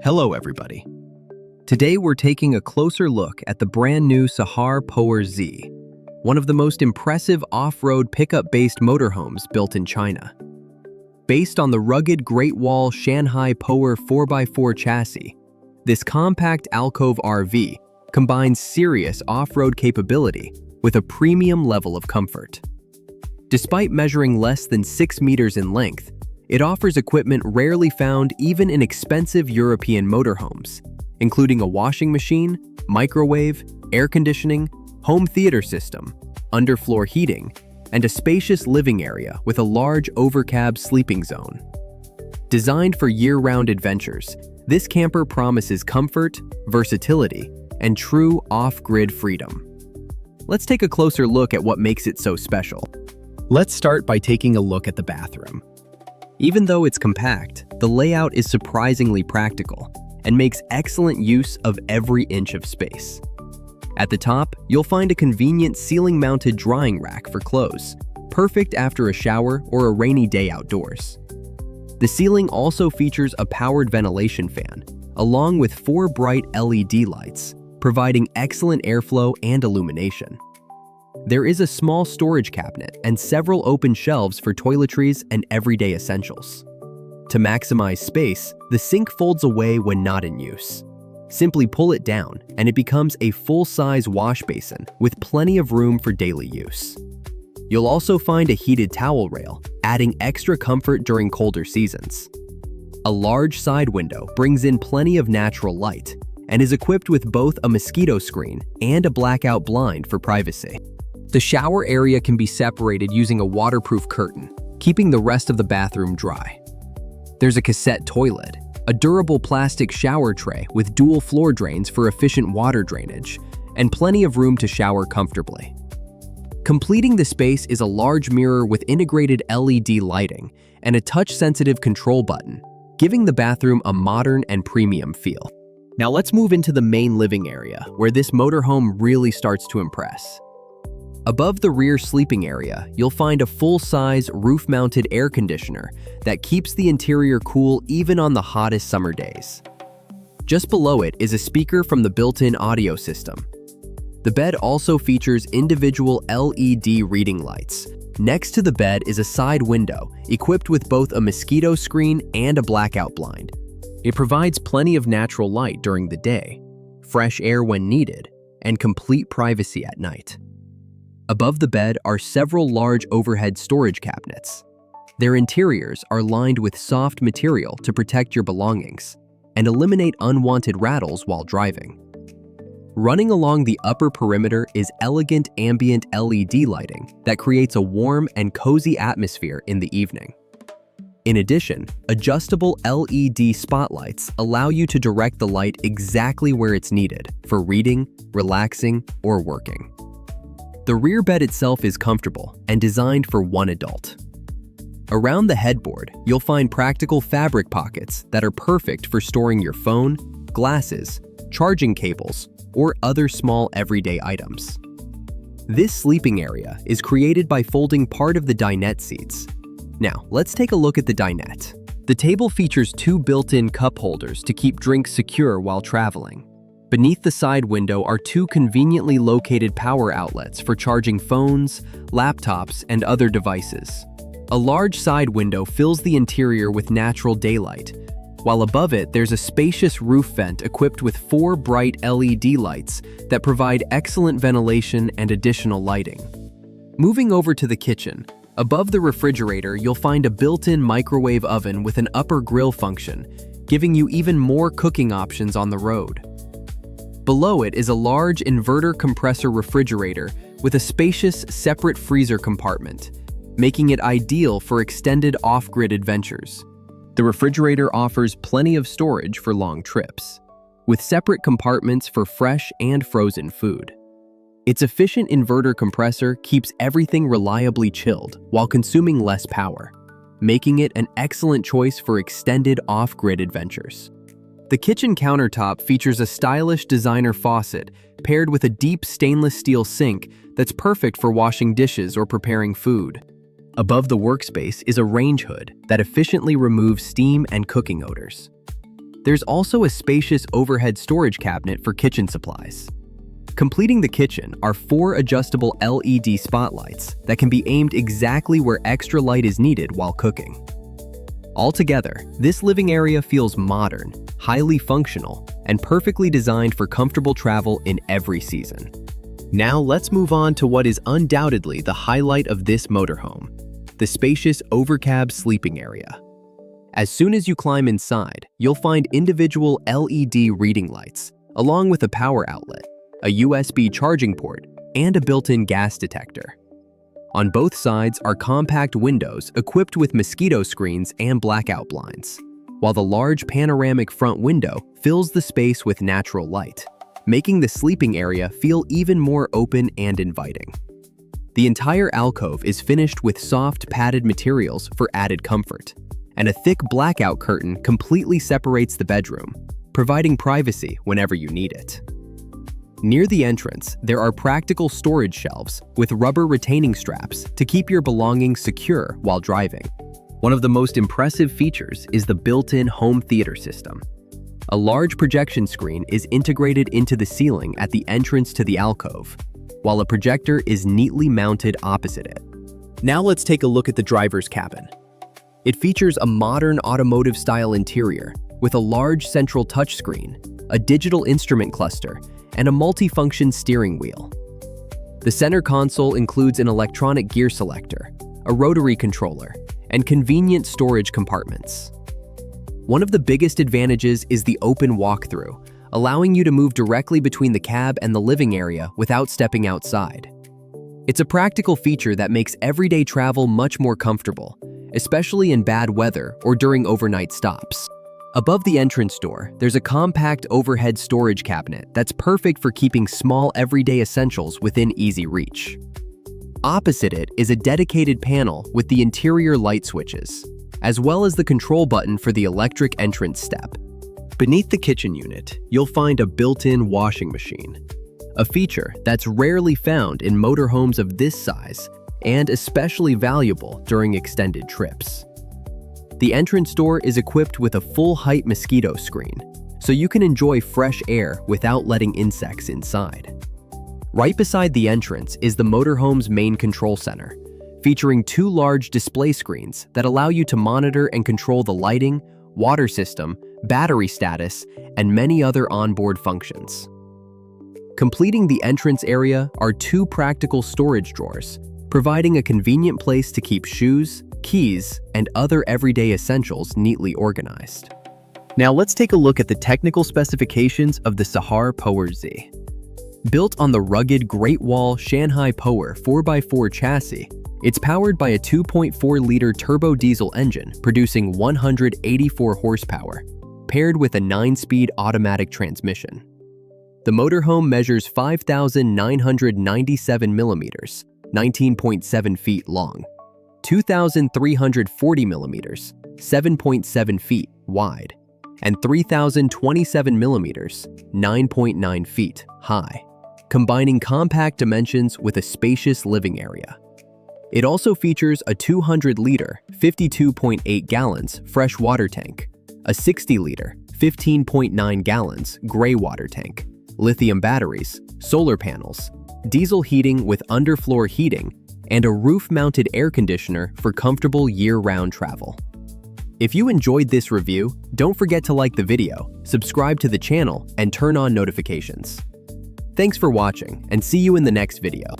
Hello everybody. Today we're taking a closer look at the brand new Sahar Poer Z, one of the most impressive off-road pickup-based motorhomes built in China. Based on the rugged Great Wall Shanhai Poer 4x4 chassis, this compact Alcove RV combines serious off-road capability with a premium level of comfort. Despite measuring less than 6 meters in length, it offers equipment rarely found even in expensive European motorhomes, including a washing machine, microwave, air conditioning, home theater system, underfloor heating, and a spacious living area with a large overcab sleeping zone. Designed for year-round adventures, this camper promises comfort, versatility, and true off-grid freedom. Let's take a closer look at what makes it so special. Let's start by taking a look at the bathroom. Even though it's compact, the layout is surprisingly practical and makes excellent use of every inch of space. At the top, you'll find a convenient ceiling-mounted drying rack for clothes, perfect after a shower or a rainy day outdoors. The ceiling also features a powered ventilation fan, along with 4 bright LED lights, providing excellent airflow and illumination. There is a small storage cabinet and several open shelves for toiletries and everyday essentials. To maximize space, the sink folds away when not in use. Simply pull it down and it becomes a full-size wash basin with plenty of room for daily use. You'll also find a heated towel rail, adding extra comfort during colder seasons. A large side window brings in plenty of natural light and is equipped with both a mosquito screen and a blackout blind for privacy. The shower area can be separated using a waterproof curtain, keeping the rest of the bathroom dry. There's a cassette toilet, a durable plastic shower tray with dual floor drains for efficient water drainage, and plenty of room to shower comfortably. Completing the space is a large mirror with integrated LED lighting and a touch-sensitive control button, giving the bathroom a modern and premium feel. Now let's move into the main living area, where this motorhome really starts to impress. Above the rear sleeping area, you'll find a full-size roof-mounted air conditioner that keeps the interior cool even on the hottest summer days. Just below it is a speaker from the built-in audio system. The bed also features individual LED reading lights. Next to the bed is a side window, equipped with both a mosquito screen and a blackout blind. It provides plenty of natural light during the day, fresh air when needed, and complete privacy at night. Above the bed are several large overhead storage cabinets. Their interiors are lined with soft material to protect your belongings and eliminate unwanted rattles while driving. Running along the upper perimeter is elegant ambient LED lighting that creates a warm and cozy atmosphere in the evening. In addition, adjustable LED spotlights allow you to direct the light exactly where it's needed for reading, relaxing, or working. The rear bed itself is comfortable and designed for one adult. Around the headboard, you'll find practical fabric pockets that are perfect for storing your phone, glasses, charging cables, or other small everyday items. This sleeping area is created by folding part of the dinette seats. Now, let's take a look at the dinette. The table features 2 built-in cup holders to keep drinks secure while traveling. Beneath the side window are 2 conveniently located power outlets for charging phones, laptops, and other devices. A large side window fills the interior with natural daylight, while above it there's a spacious roof vent equipped with 4 bright LED lights that provide excellent ventilation and additional lighting. Moving over to the kitchen, above the refrigerator you'll find a built-in microwave oven with an upper grill function, giving you even more cooking options on the road. Below it is a large inverter compressor refrigerator with a spacious separate freezer compartment, making it ideal for extended off-grid adventures. The refrigerator offers plenty of storage for long trips, with separate compartments for fresh and frozen food. Its efficient inverter compressor keeps everything reliably chilled while consuming less power, making it an excellent choice for extended off-grid adventures. The kitchen countertop features a stylish designer faucet paired with a deep stainless steel sink that's perfect for washing dishes or preparing food. Above the workspace is a range hood that efficiently removes steam and cooking odors. There's also a spacious overhead storage cabinet for kitchen supplies. Completing the kitchen are 4 adjustable LED spotlights that can be aimed exactly where extra light is needed while cooking. Altogether, this living area feels modern, highly functional, and perfectly designed for comfortable travel in every season. Now let's move on to what is undoubtedly the highlight of this motorhome, the spacious overcab sleeping area. As soon as you climb inside, you'll find individual LED reading lights, along with a power outlet, a USB charging port, and a built-in gas detector. On both sides are compact windows equipped with mosquito screens and blackout blinds, while the large panoramic front window fills the space with natural light, making the sleeping area feel even more open and inviting. The entire alcove is finished with soft padded materials for added comfort, and a thick blackout curtain completely separates the bedroom, providing privacy whenever you need it. Near the entrance, there are practical storage shelves with rubber retaining straps to keep your belongings secure while driving. One of the most impressive features is the built-in home theater system. A large projection screen is integrated into the ceiling at the entrance to the alcove, while a projector is neatly mounted opposite it. Now let's take a look at the driver's cabin. It features a modern automotive-style interior with a large central touchscreen, a digital instrument cluster, and a multi-function steering wheel. The center console includes an electronic gear selector, a rotary controller, and convenient storage compartments. One of the biggest advantages is the open walkthrough, allowing you to move directly between the cab and the living area without stepping outside. It's a practical feature that makes everyday travel much more comfortable, especially in bad weather or during overnight stops. Above the entrance door, there's a compact overhead storage cabinet that's perfect for keeping small everyday essentials within easy reach. Opposite it is a dedicated panel with the interior light switches, as well as the control button for the electric entrance step. Beneath the kitchen unit, you'll find a built-in washing machine, a feature that's rarely found in motorhomes of this size and especially valuable during extended trips. The entrance door is equipped with a full-height mosquito screen, so you can enjoy fresh air without letting insects inside. Right beside the entrance is the motorhome's main control center, featuring 2 large display screens that allow you to monitor and control the lighting, water system, battery status, and many other onboard functions. Completing the entrance area are 2 practical storage drawers, providing a convenient place to keep shoes, keys, and other everyday essentials neatly organized. Now let's take a look at the technical specifications of the Sahar Poer Z. Built on the rugged Great Wall Shanhai Poer 4x4 chassis, it's powered by a 2.4-liter turbo diesel engine producing 184 horsepower, paired with a 9-speed automatic transmission. The motorhome measures 5,997 millimeters, 19.7 feet long, 2,340 millimeters, 7.7 feet wide, and 3,027 millimeters, 9.9 feet high, combining compact dimensions with a spacious living area. It also features a 200-liter, 52.8 gallons fresh water tank, a 60-liter, 15.9 gallons gray water tank, lithium batteries, solar panels, diesel heating with underfloor heating, and a roof-mounted air conditioner for comfortable year-round travel. If you enjoyed this review, don't forget to like the video, subscribe to the channel, and turn on notifications. Thanks for watching, and see you in the next video.